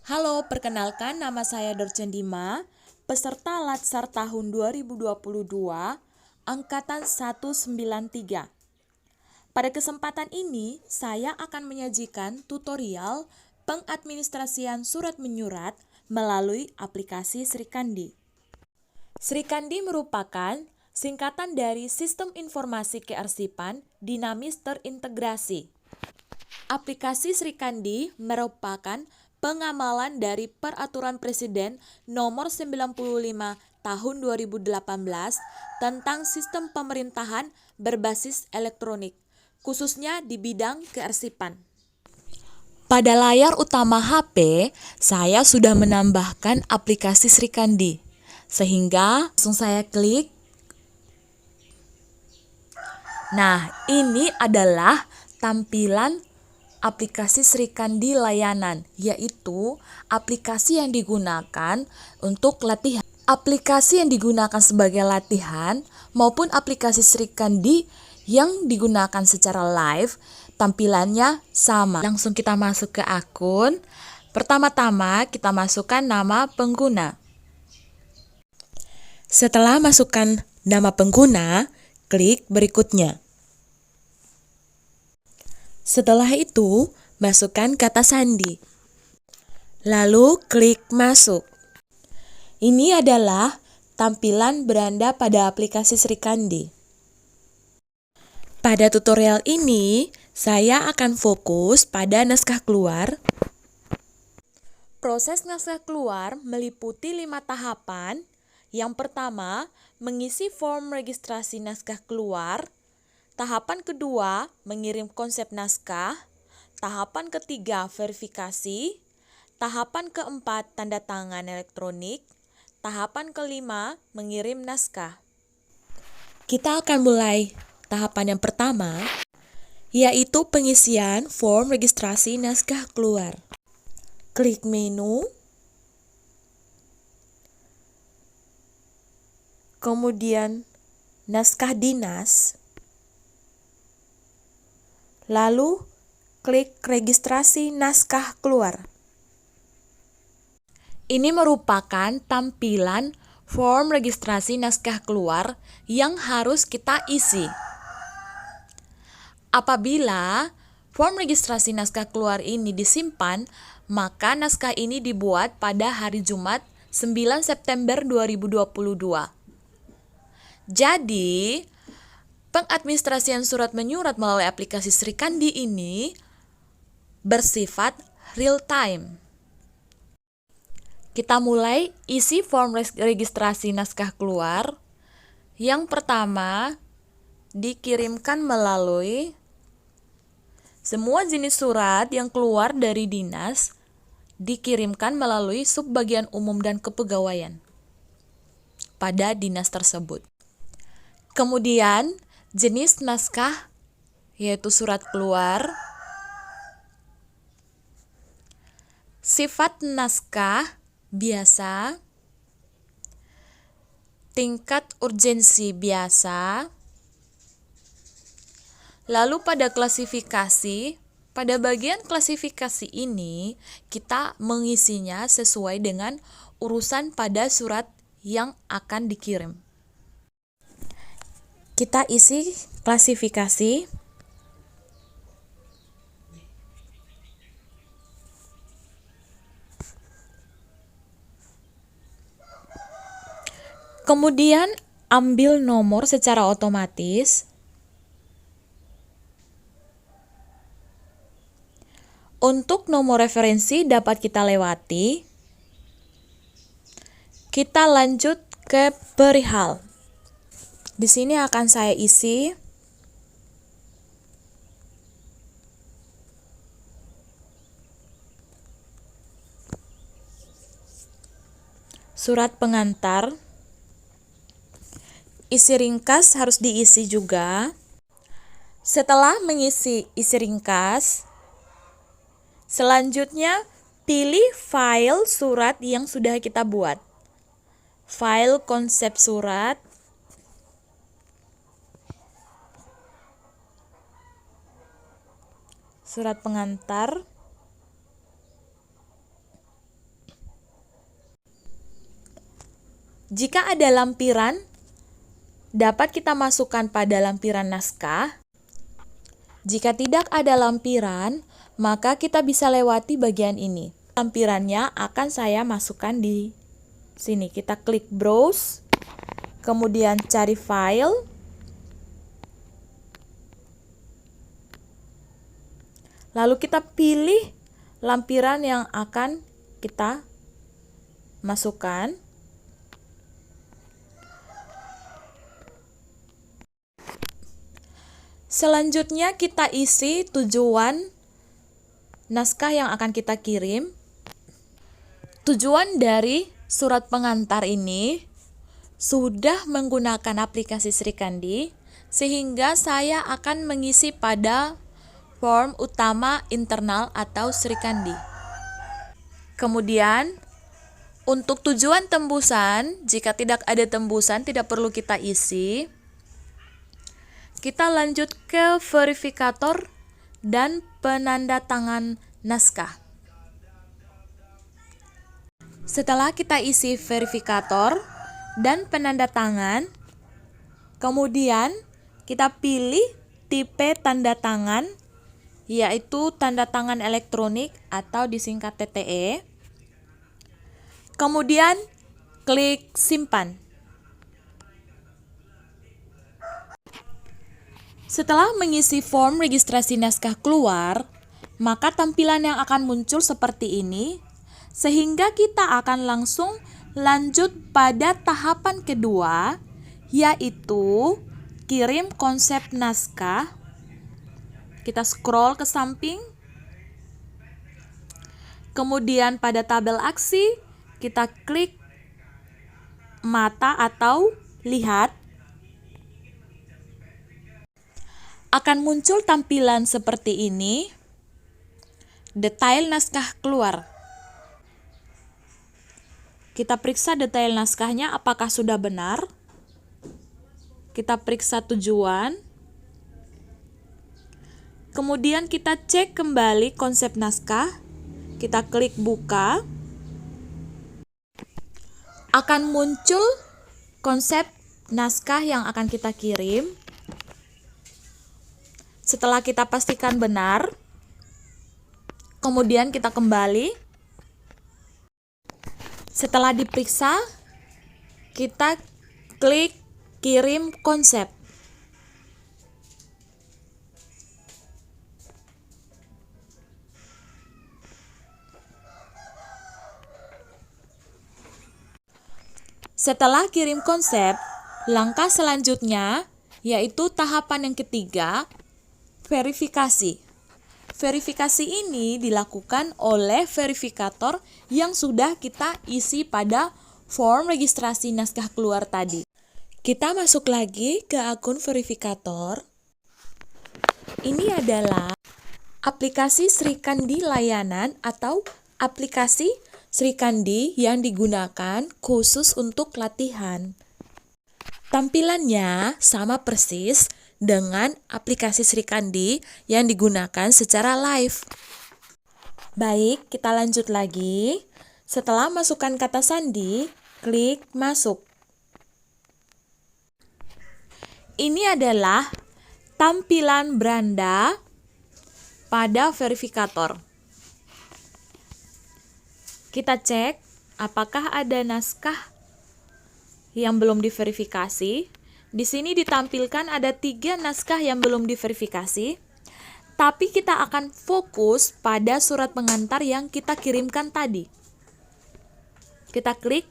Halo, perkenalkan nama saya Dorchen Dima, peserta Latsar tahun 2022, Angkatan 193. Pada kesempatan ini, saya akan menyajikan tutorial pengadministrasian surat menyurat melalui aplikasi Srikandi. Srikandi merupakan singkatan dari Sistem Informasi Kearsipan Dinamis Terintegrasi. Aplikasi Srikandi merupakan pengamalan dari Peraturan Presiden Nomor 95 Tahun 2018 tentang Sistem Pemerintahan Berbasis Elektronik, khususnya di bidang kearsipan. Pada layar utama HP, saya sudah menambahkan aplikasi Srikandi, sehingga langsung saya klik. Nah, ini adalah tampilan aplikasi Srikandi layanan, yaitu aplikasi yang digunakan untuk latihan. Aplikasi yang digunakan sebagai latihan maupun aplikasi Srikandi yang digunakan secara live, tampilannya sama. Langsung kita masuk ke akun. Pertama-tama kita masukkan nama pengguna. Setelah masukkan nama pengguna, klik berikutnya. Setelah itu, masukkan kata sandi. Lalu klik masuk. Ini adalah tampilan beranda pada aplikasi Srikandi. Pada tutorial ini, saya akan fokus pada naskah keluar. Proses naskah keluar meliputi 5 tahapan. Yang pertama, mengisi form registrasi naskah keluar. Tahapan kedua, mengirim konsep naskah. Tahapan ketiga, verifikasi. Tahapan keempat, tanda tangan elektronik. Tahapan kelima, mengirim naskah. Kita akan mulai tahapan yang pertama, yaitu pengisian form registrasi naskah keluar. Klik menu, kemudian naskah dinas, lalu klik registrasi naskah keluar. Ini merupakan tampilan form registrasi naskah keluar yang harus kita isi. Apabila form registrasi naskah keluar ini disimpan, maka naskah ini dibuat pada hari Jumat 9 September 2022. Jadi, pengadministrasian surat menyurat melalui aplikasi Srikandi ini bersifat real time. Kita mulai isi form registrasi naskah keluar. Yang pertama, dikirimkan melalui semua jenis surat yang keluar dari dinas dikirimkan melalui Subbagian Umum dan Kepegawaian pada dinas tersebut. Kemudian, jenis naskah yaitu surat keluar. Sifat naskah biasa, tingkat urgensi biasa. Lalu pada klasifikasi, pada bagian klasifikasi ini kita mengisinya sesuai dengan urusan pada surat yang akan dikirim. Kita isi klasifikasi. Kemudian ambil nomor secara otomatis. Untuk nomor referensi dapat kita lewati. Kita lanjut ke perihal. Di sini akan saya isi surat pengantar. Isi ringkas harus diisi juga. Setelah mengisi isi ringkas, selanjutnya pilih file surat yang sudah kita buat. File konsep surat. Surat pengantar. Jika ada lampiran, dapat kita masukkan pada lampiran naskah. Jika tidak ada lampiran, maka kita bisa lewati bagian ini. Lampirannya akan saya masukkan di sini. Kita klik browse, kemudian cari file, lalu kita pilih lampiran yang akan kita masukkan. Selanjutnya kita isi tujuan naskah yang akan kita kirim. Tujuan dari surat pengantar ini sudah menggunakan aplikasi Srikandi, sehingga saya akan mengisi pada form utama internal atau Srikandi. Kemudian, untuk tujuan tembusan, jika tidak ada tembusan tidak perlu kita isi. Kita lanjut ke verifikator dan penanda tangan naskah. Setelah kita isi verifikator dan penanda tangan, kemudian kita pilih tipe tanda tangan, yaitu tanda tangan elektronik atau disingkat TTE. Kemudian klik simpan. Setelah mengisi form registrasi naskah keluar, maka tampilan yang akan muncul seperti ini, sehingga kita akan langsung lanjut pada tahapan kedua, yaitu kirim konsep naskah. Kita scroll ke samping, kemudian pada tabel aksi, kita klik mata atau lihat. Akan muncul tampilan seperti ini, detail naskah keluar. Kita periksa detail naskahnya apakah sudah benar. Kita periksa tujuan. Kemudian kita cek kembali konsep naskah. Kita klik buka. Akan muncul konsep naskah yang akan kita kirim. Setelah kita pastikan benar, kemudian kita kembali. Setelah diperiksa, kita klik kirim konsep. Setelah kirim konsep, langkah selanjutnya yaitu tahapan yang ketiga, verifikasi. Verifikasi ini dilakukan oleh verifikator yang sudah kita isi pada form registrasi naskah keluar tadi. Kita masuk lagi ke akun verifikator. Ini adalah aplikasi Srikandi Layanan atau aplikasi Srikandi yang digunakan khusus untuk latihan. Tampilannya sama persis dengan aplikasi Srikandi yang digunakan secara live. Baik, kita lanjut lagi. Setelah masukkan kata sandi, klik masuk. Ini adalah tampilan beranda pada verifikator. Kita cek apakah ada naskah yang belum diverifikasi. Di sini ditampilkan ada 3 naskah yang belum diverifikasi, tapi kita akan fokus pada surat pengantar yang kita kirimkan tadi. Kita klik,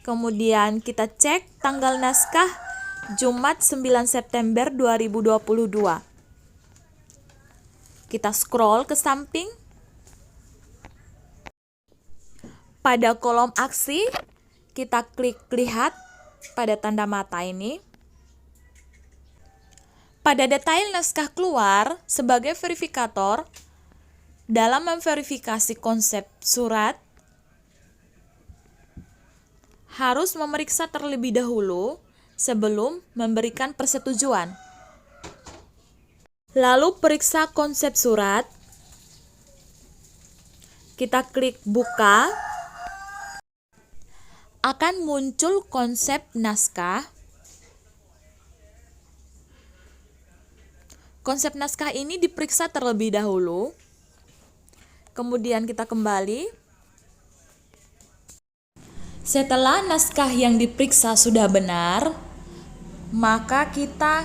kemudian kita cek tanggal naskah Jumat 9 September 2022. Kita scroll ke samping. Pada kolom aksi, kita klik lihat pada tanda mata ini. Pada detail naskah keluar, sebagai verifikator, dalam memverifikasi konsep surat, harus memeriksa terlebih dahulu sebelum memberikan persetujuan. Lalu periksa konsep surat. Kita klik buka. akan muncul konsep naskah. Konsep naskah ini diperiksa terlebih dahulu. Kemudian kita kembali. Setelah naskah yang diperiksa sudah benar, maka kita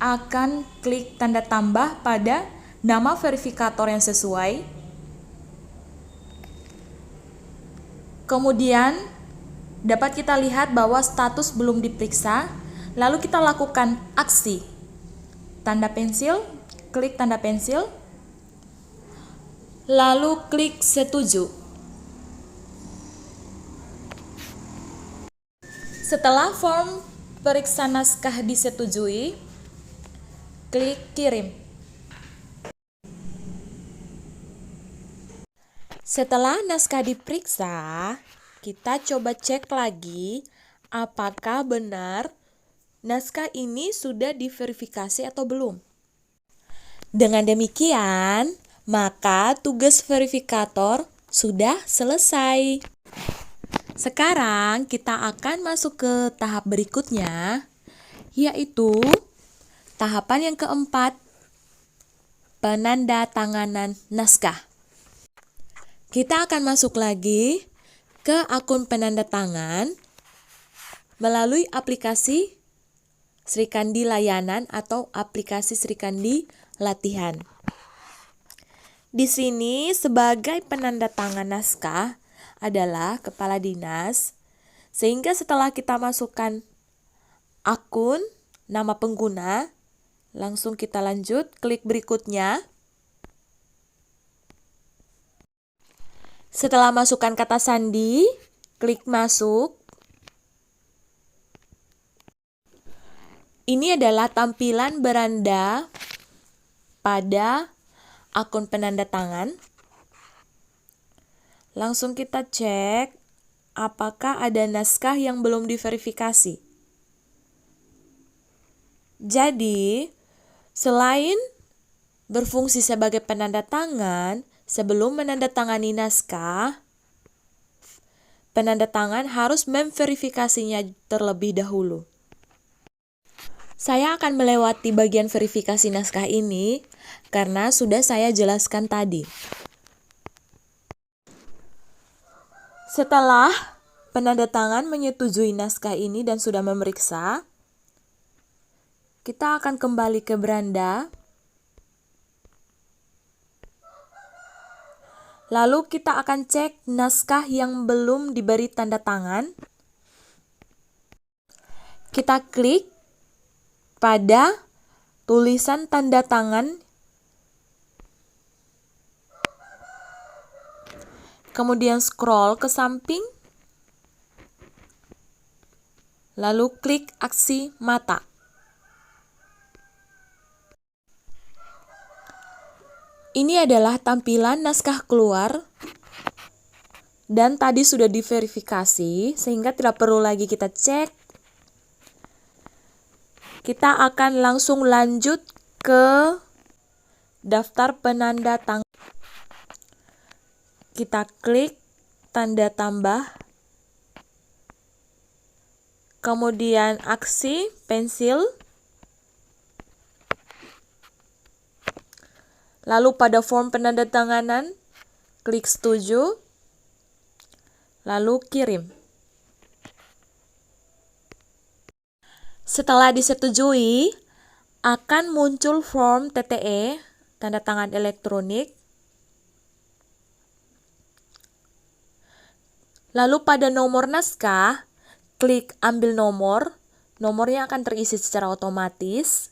akan klik tanda tambah pada nama verifikator yang sesuai. Kemudian dapat kita lihat bahwa status belum diperiksa. Lalu kita lakukan aksi. Tanda pensil, klik tanda pensil. Lalu klik setuju. Setelah form periksa naskah disetujui, klik kirim. Setelah naskah diperiksa, kita coba cek lagi apakah benar naskah ini sudah diverifikasi atau belum. Dengan demikian, maka tugas verifikator sudah selesai. Sekarang kita akan masuk ke tahap berikutnya, yaitu tahapan yang keempat, penandatanganan naskah. Kita akan masuk lagi ke akun penandatangan melalui aplikasi Srikandi Layanan atau aplikasi Srikandi Latihan. Di sini sebagai penandatangan naskah adalah kepala dinas, sehingga setelah kita masukkan akun, nama pengguna, langsung kita lanjut, klik berikutnya. Setelah masukkan kata sandi, klik masuk. Ini adalah tampilan beranda pada akun penandatangan. Langsung kita cek apakah ada naskah yang belum diverifikasi. Jadi, selain berfungsi sebagai penanda tangan, sebelum menandatangani naskah, penanda tangan harus memverifikasinya terlebih dahulu. Saya akan melewati bagian verifikasi naskah ini karena sudah saya jelaskan tadi. Setelah penanda tangan menyetujui naskah ini dan sudah memeriksa, kita akan kembali ke beranda. Lalu kita akan cek naskah yang belum diberi tanda tangan. Kita klik pada tulisan tanda tangan. Kemudian scroll ke samping. Lalu klik aksi mata. Ini adalah tampilan naskah keluar. Dan tadi sudah diverifikasi, sehingga tidak perlu lagi kita cek. Kita akan langsung lanjut ke daftar penanda tangan. Kita klik tanda tambah, kemudian aksi pensil, lalu pada form penandatanganan, klik setuju, lalu kirim. Setelah disetujui, akan muncul form TTE, tanda tangan elektronik. Lalu pada nomor naskah, klik ambil nomor. Nomornya akan terisi secara otomatis.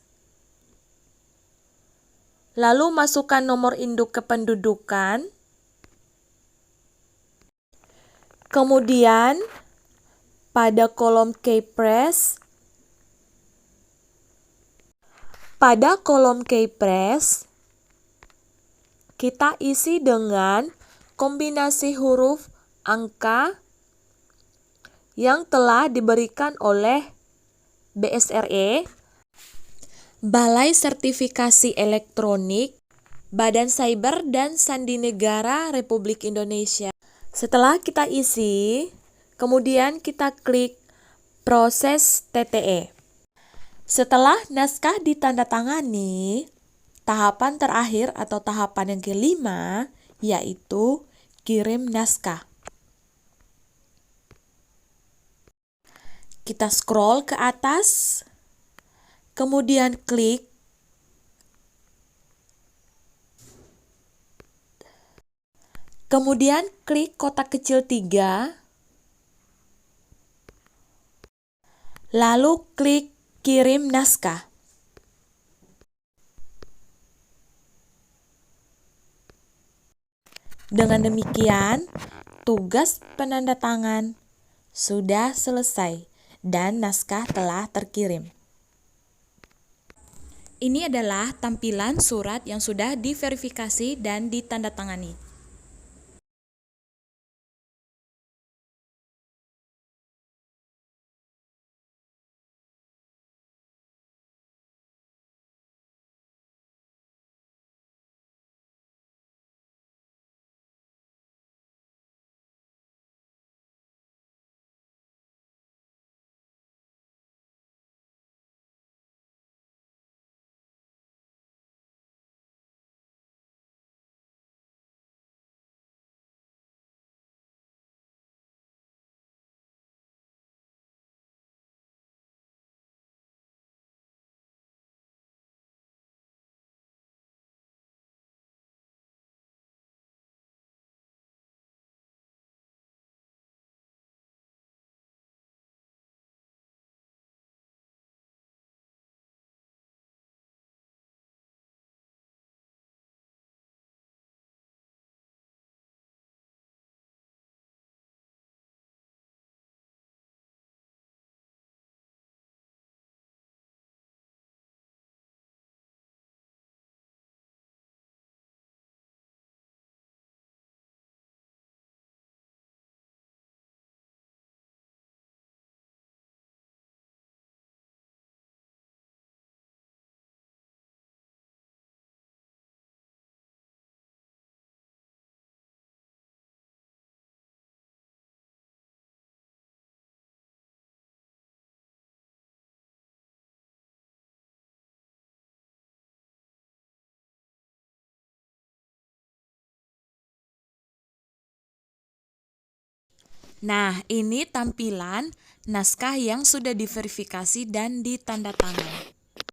Lalu masukkan nomor induk kependudukan. Kemudian pada kolom keypress, kita isi dengan kombinasi huruf angka yang telah diberikan oleh BSRE, Balai Sertifikasi Elektronik, Badan Cyber dan Sandi Negara Republik Indonesia. Setelah kita isi, Kemudian kita klik proses TTE. Setelah naskah ditandatangani, tahapan terakhir atau tahapan yang kelima yaitu kirim naskah. Kita scroll ke atas, kemudian klik kotak kecil 3, lalu klik kirim naskah. Dengan demikian, tugas penandatangan sudah selesai dan naskah telah terkirim. Ini adalah tampilan surat yang sudah diverifikasi dan ditandatangani. Nah, ini tampilan naskah yang sudah diverifikasi dan ditandatangani.